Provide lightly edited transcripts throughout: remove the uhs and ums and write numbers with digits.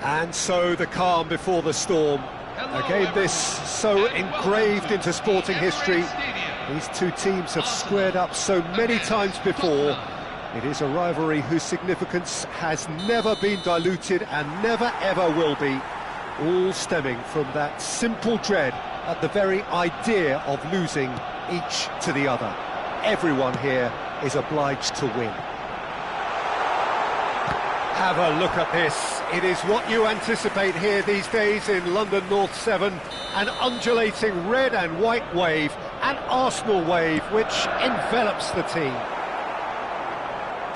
And so the calm before the storm. A game this so engraved into sporting history. These two teams have squared up so many times before. It is a rivalry whose significance has never been diluted and never ever will be. All stemming from that simple dread at the very idea of losing each to the other. Everyone here is obliged to win. Have a look at this. It is what you anticipate here these days in London North 7. An undulating red and white wave, an Arsenal wave which envelops the team.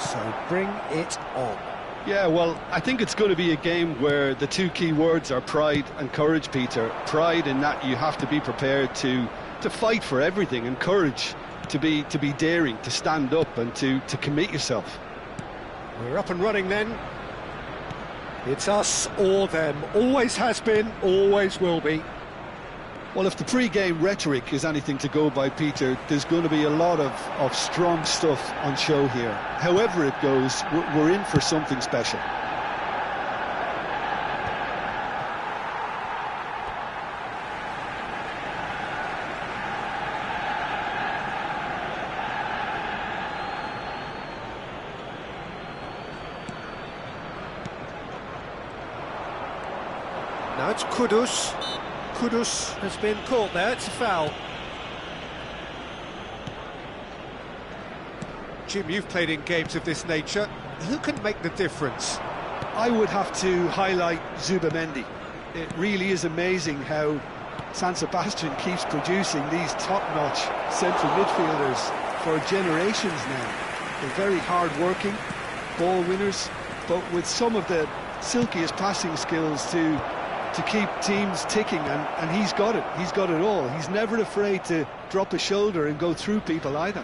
So bring it on. Yeah, well, I think it's going to be a game where the two key words are pride and courage, Peter. Pride in that you have to be prepared to fight for everything, and courage to be daring, to stand up and to commit yourself. We're up and running then. It's us or them. Always has been, always will be. Well, if the pre-game rhetoric is anything to go by, Peter, there's going to be a lot of strong stuff on show here. However it goes, we're in for something special. Now it's Kudus. Kudus has been caught there, it's a foul. Jim, you've played in games of this nature. Who can make the difference? I would have to highlight Zubamendi. It really is amazing how San Sebastian keeps producing these top-notch central midfielders for generations now. They're very hard-working, ball winners, but with some of the silkiest passing skills to keep teams ticking, and he's got it all. He's never afraid to drop a shoulder and go through people either.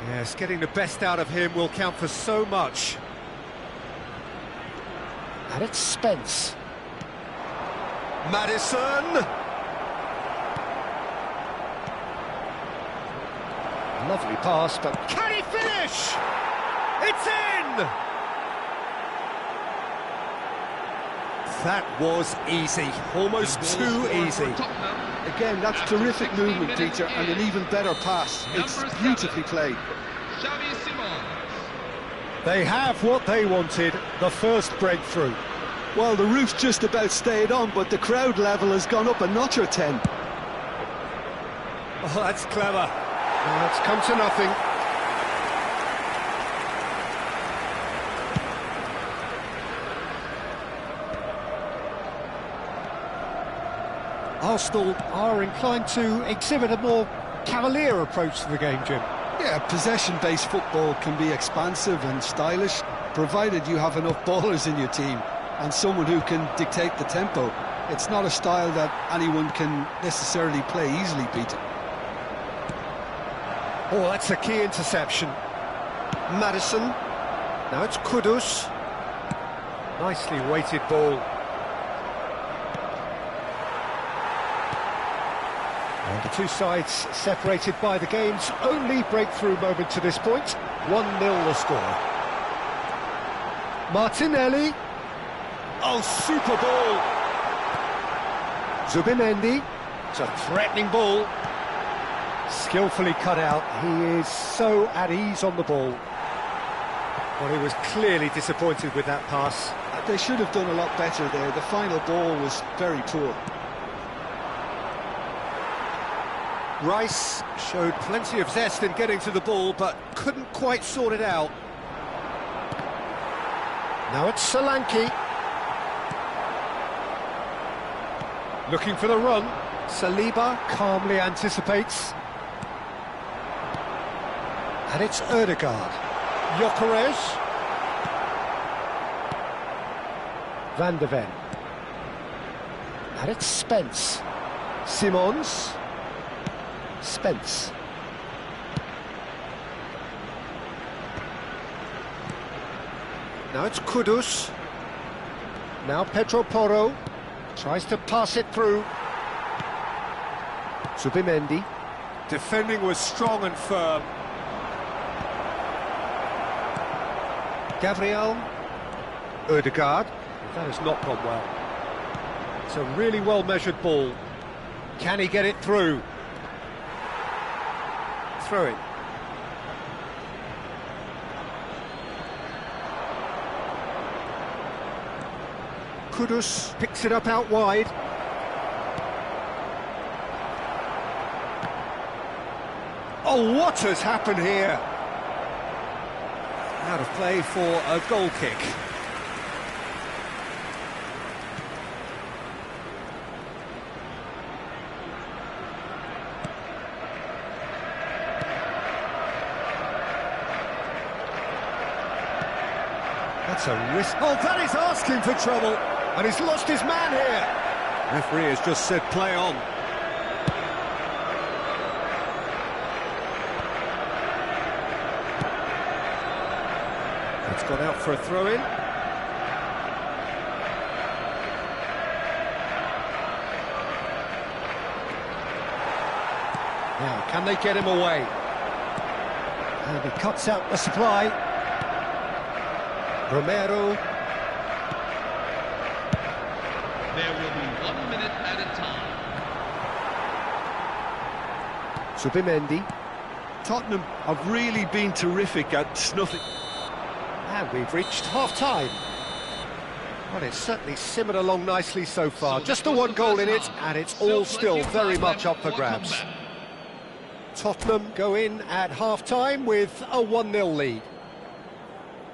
Yes, getting the best out of him will count for so much. And it's Spence. Maddison! Lovely pass, but can he finish? It's in! That was easy, almost too easy. Again, that's terrific movement, Peter, and an even better pass. It's beautifully played. They have what they wanted, the first breakthrough. Well, the roof's just about stayed on, but the crowd level has gone up a notch or 10. Oh, that's clever. It's come to nothing. Arsenal are inclined to exhibit a more cavalier approach to the game, Jim. Yeah, possession-based football can be expansive and stylish, provided you have enough ballers in your team and someone who can dictate the tempo. It's not a style that anyone can necessarily play easily, Peter. Oh, that's a key interception. Maddison. Now it's Kudus. Nicely weighted ball. And the two sides separated by the game's only breakthrough moment to this point. 1-0 the score. Martinelli. Oh, super ball. Zubamendi. It's a threatening ball. Skillfully cut out. He is so at ease on the ball. Well, he was clearly disappointed with that pass. They should have done a lot better there. The final ball was very poor. Rice showed plenty of zest in getting to the ball, but couldn't quite sort it out. Now it's Solanke. Looking for the run. Saliba calmly anticipates. And it's Ødegaard. Gyökeres. Van de Ven. And it's Spence. Simons. Spence. Now it's Kudus. Now Pedro Porro. Tries to pass it through. Zubamendi. Defending was strong and firm. Gabriel. Ødegaard. That has not gone well. It's a really well-measured ball. Can he get it through? Throw it. Kudus picks it up out wide. Oh, what has happened here? Out of play for a goal kick. That's a risk. Oh, that is asking for trouble. And he's lost his man here. Referee has just said play on. It's gone out for a throw-in. Now, can they get him away? And he cuts out the supply. Romero. There will be 1 minute at a time. Zubimendi. Tottenham have really been terrific at snuffing. And we've reached half-time. Well, it's certainly simmered along nicely so far. Just the one goal in it, and it's all still very much up for grabs. Tottenham go in at half-time with a 1-0 lead.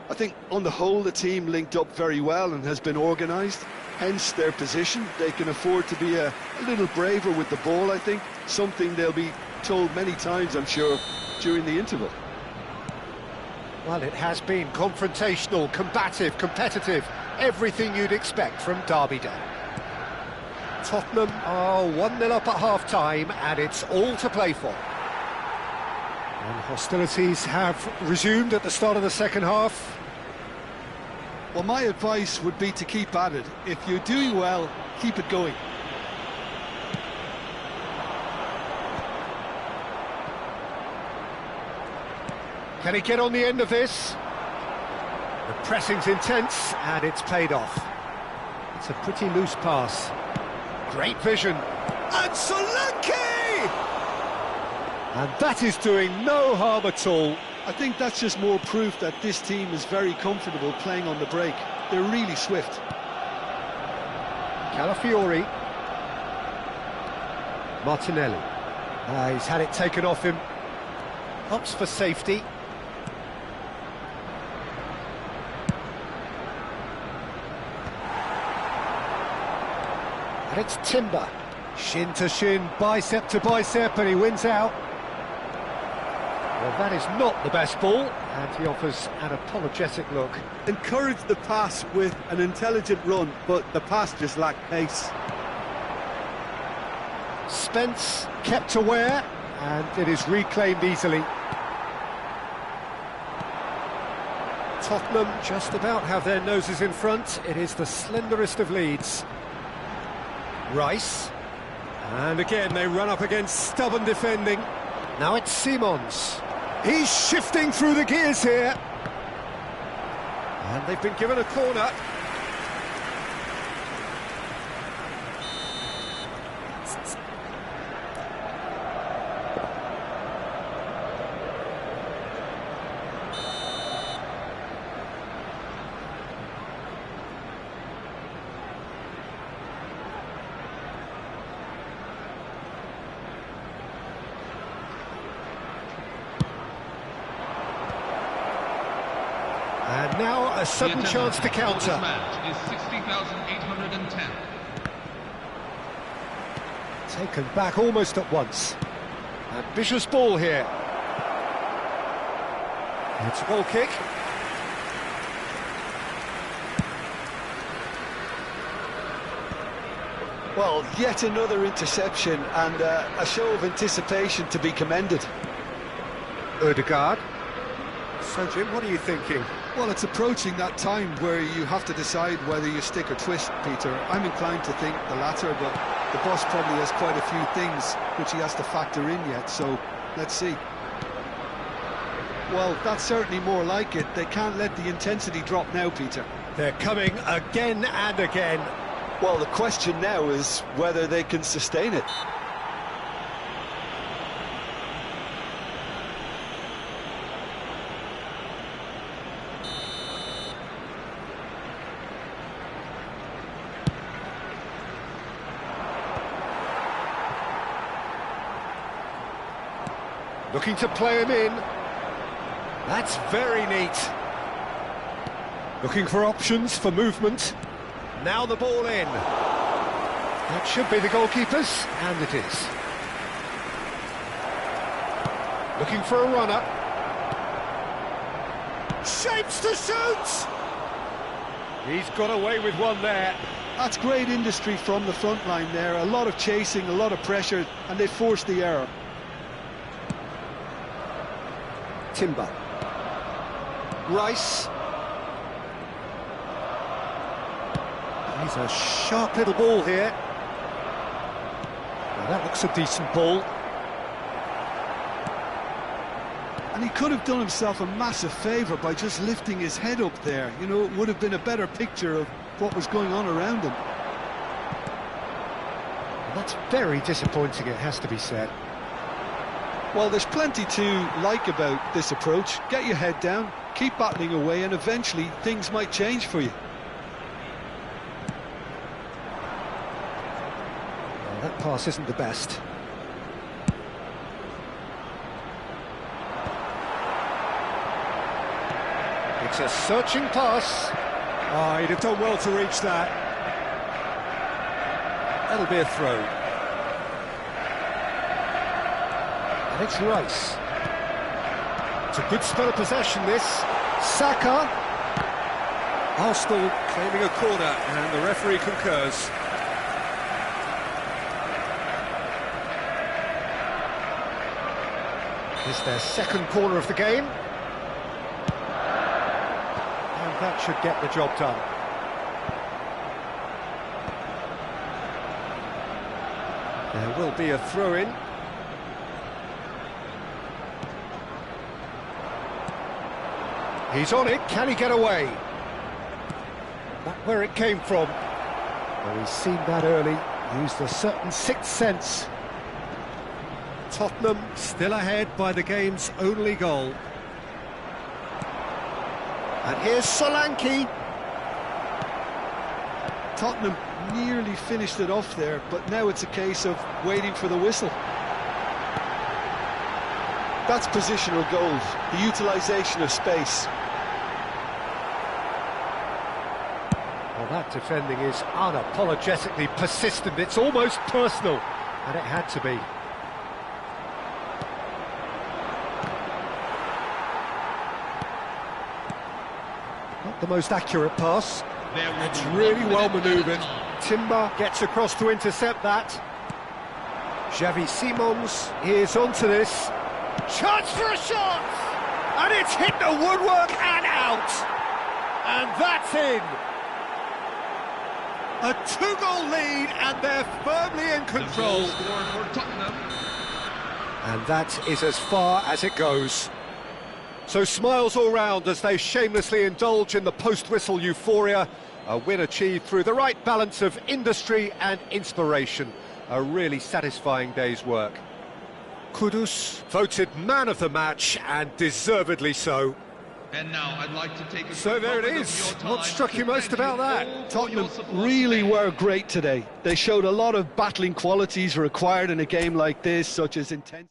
I think, on the whole, the team linked up very well and has been organised. Hence their position. They can afford to be a little braver with the ball, I think. Something they'll be told many times, I'm sure, during the interval. Well, it has been confrontational, combative, competitive, everything you'd expect from Derby Day. Tottenham are 1-0 up at half-time, and it's all to play for. And hostilities have resumed at the start of the second half. Well, my advice would be to keep at it. If you're doing well, keep it going. Can he get on the end of this? The pressing's intense, and it's paid off. It's a pretty loose pass. Great vision. And Solanke! And that is doing no harm at all. I think that's just more proof that this team is very comfortable playing on the break. They're really swift. Calafiori. Martinelli. He's had it taken off him. Opts for safety. And it's Timber. Shin to shin, bicep to bicep, and he wins out. Well, that is not the best ball, and he offers an apologetic look. Encourage the pass with an intelligent run, but the pass just lacked pace. Spence kept aware, and it is reclaimed easily. Tottenham just about have their noses in front. It is the slenderest of leads. Rice. And again, they run up against stubborn defending. Now it's Simons. He's shifting through the gears here. And they've been given a corner. And now a sudden chance to counter. This match is 60,810. Taken back almost at once. Ambitious ball here. It's a goal kick. Well, yet another interception and a show of anticipation to be commended. Ødegaard. So, Jim, what are you thinking? Well, it's approaching that time where you have to decide whether you stick or twist, Peter. I'm inclined to think the latter, but the boss probably has quite a few things which he has to factor in yet, so let's see. Well, that's certainly more like it. They can't let the intensity drop now, Peter. They're coming again and again. Well, the question now is whether they can sustain it. Looking to play him in. That's very neat. Looking for options for movement. Now the ball in. That should be the goalkeeper's, and it is. Looking for a runner. Shapes to shoot! He's got away with one there. That's great industry from the front line there. A lot of chasing, a lot of pressure, and they forced the error. Timber. Rice. He's a sharp little ball here. Now that looks a decent ball. And he could have done himself a massive favour by just lifting his head up there. You know, it would have been a better picture of what was going on around him. And that's very disappointing, it has to be said. Well, there's plenty to like about this approach. Get your head down, keep battling away, and eventually things might change for you. Well, that pass isn't the best. It's a searching pass. Oh, he'd have done well to reach that. That'll be a throw. And it's Rice. It's a good spell of possession, this. Saka. Arsenal claiming a corner, and the referee concurs. It's their second corner of the game. And that should get the job done. There will be a throw-in. He's on it, can he get away? Back where it came from. Well, he's seen that early, used a certain sixth sense. Tottenham still ahead by the game's only goal. And here's Solanke. Tottenham nearly finished it off there, but now it's a case of waiting for the whistle. That's positional goals, the utilisation of space. Well, that defending is unapologetically persistent. It's almost personal, and it had to be. Not the most accurate pass. It's really well manoeuvred. Timber gets across to intercept that. Xavi Simons is onto this. Chance for a shot! And it's hit the woodwork and out! And that's in! A two-goal lead, and they're firmly in control. And that is as far as it goes. So smiles all round as they shamelessly indulge in the post-whistle euphoria. A win achieved through the right balance of industry and inspiration. A really satisfying day's work. Kudus voted man of the match, and deservedly so. And now I'd like to take a So there it is. What struck you most about that? Tottenham really were great today. They showed a lot of battling qualities required in a game like this, such as intensity.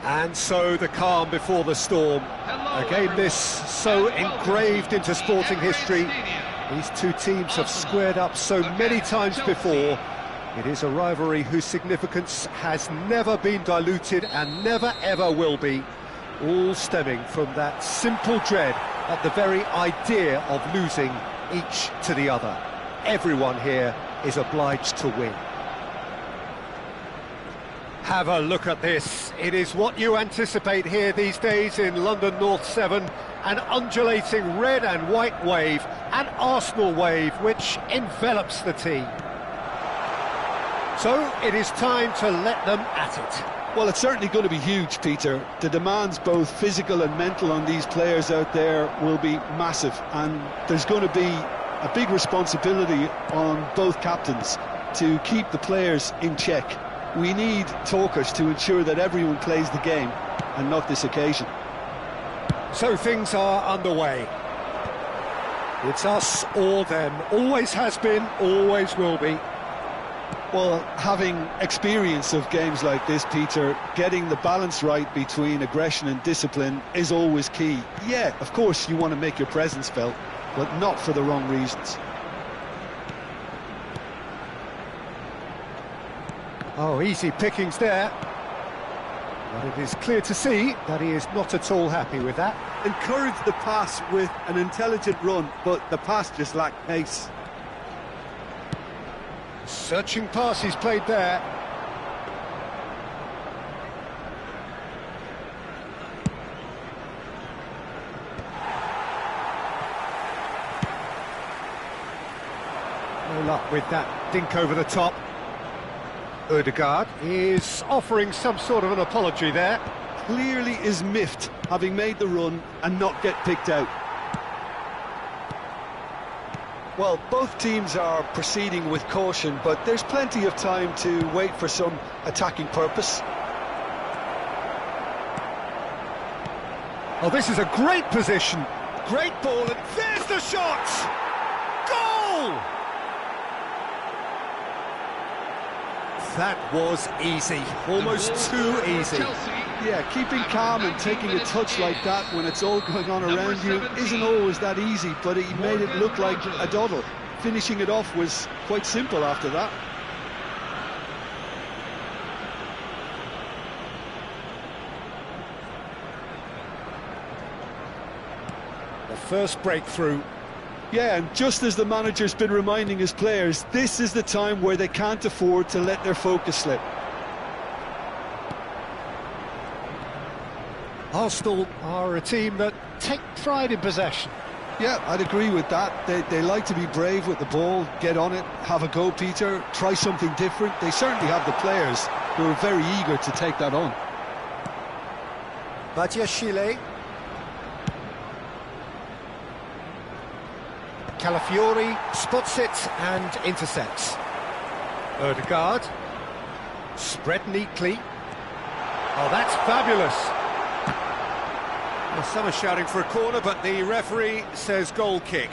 And so the calm before the storm. A game this so engraved into sporting history. These two teams have squared up so many times before. It is a rivalry whose significance has never been diluted and never ever will be. All stemming from that simple dread at the very idea of losing each to the other. Everyone here is obliged to win. Have a look at this. It is what you anticipate here these days in London North 7. An undulating red and white wave, an Arsenal wave which envelops the team. So it is time to let them at it. Well, it's certainly going to be huge, Peter. The demands, both physical and mental, on these players out there will be massive, and there's going to be a big responsibility on both captains to keep the players in check. We need talkers to ensure that everyone plays the game, and not this occasion. So things are underway. It's us or them. Always has been, always will be. Well, having experience of games like this, Peter, getting the balance right between aggression and discipline is always key. Yeah, of course you want to make your presence felt, but not for the wrong reasons. Oh, easy pickings there. But it is clear to see that he is not at all happy with that. Encouraged the pass with an intelligent run, but the pass just lacked pace. Searching pass he's played there. No luck with that dink over the top. Ødegaard is offering some sort of an apology there. Clearly is miffed, having made the run and not get picked out. Well, both teams are proceeding with caution, but there's plenty of time to wait for some attacking purpose. Oh, this is a great position. Great ball, and there's the shot! Goal! That was easy, almost too easy. Yeah, keeping calm and taking a touch like that when it's all going on around you isn't always that easy, but he made it look like a doddle. Finishing it off was quite simple after that. The first breakthrough. Yeah, and just as the manager's been reminding his players, this is the time where they can't afford to let their focus slip. Arsenal are a team that take pride in possession. Yeah, I'd agree with that. They like to be brave with the ball, get on it, have a go, Peter, try something different. They certainly have the players who are very eager to take that on. Badiashile. Calafiori spots it and intercepts. Ødegaard. Spread neatly. Oh, that's fabulous. Well, some are shouting for a corner, but the referee says goal kick.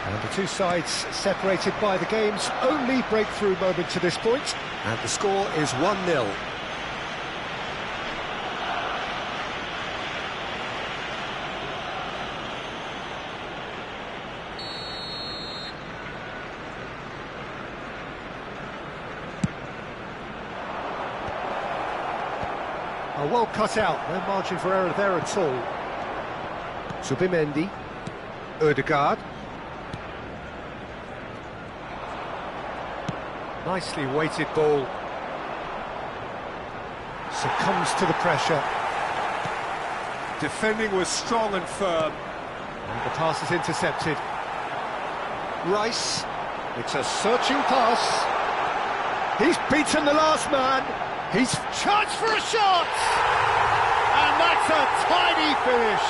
And the two sides separated by the game's only breakthrough moment to this point, and the score is 1-0. Oh, well cut out, no margin for error there at all. Zubimendi, Ødegaard. Nicely weighted ball. Succumbs to the pressure. Defending was strong and firm. And the pass is intercepted. Rice. It's a searching pass. He's beaten the last man. He's charged for a shot. And that's a tidy finish.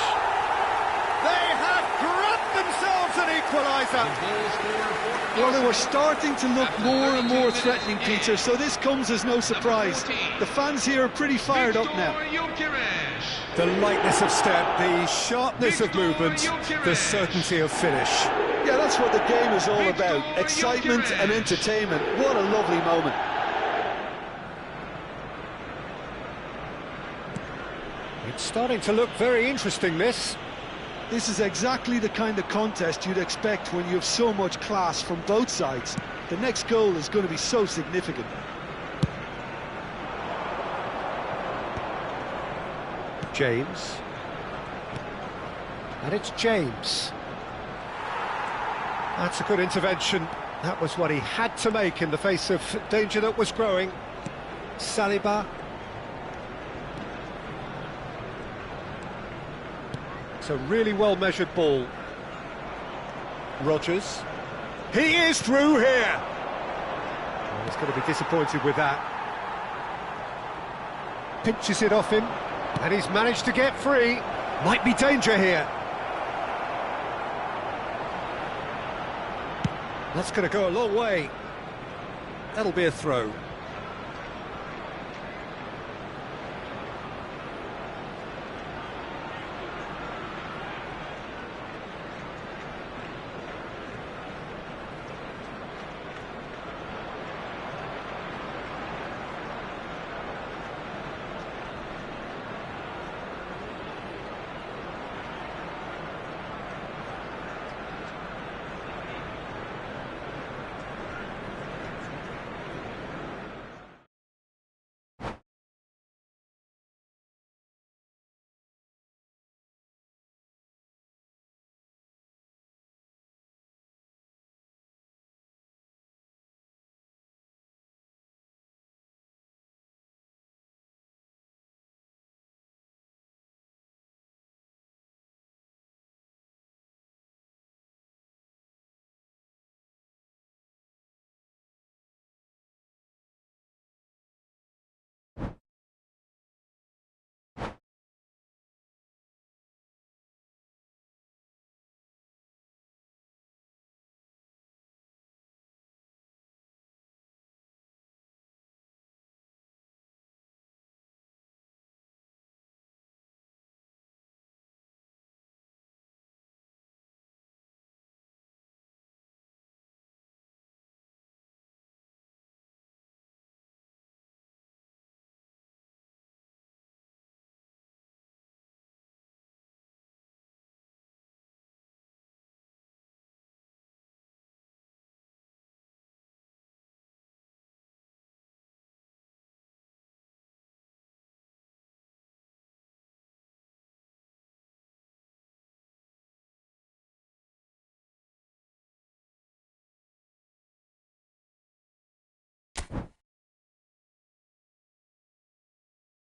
They have grabbed themselves an equaliser. Well, they were starting to look more and more threatening, Peter, so this comes as no surprise. The fans here are pretty fired up now. The lightness of step, the sharpness of movement, the certainty of finish. Yeah, that's what the game is all about. Excitement and entertainment. What a lovely moment. It's starting to look very interesting, this. This is exactly the kind of contest you'd expect when you have so much class from both sides. The next goal is going to be so significant. James. And it's James. That's a good intervention. That was what he had to make in the face of danger that was growing. Saliba. It's a really well-measured ball. Rodgers. He is through here! Oh, he's going to be disappointed with that. Pinches it off him, and he's managed to get free. Might be danger here. That's going to go a long way. That'll be a throw.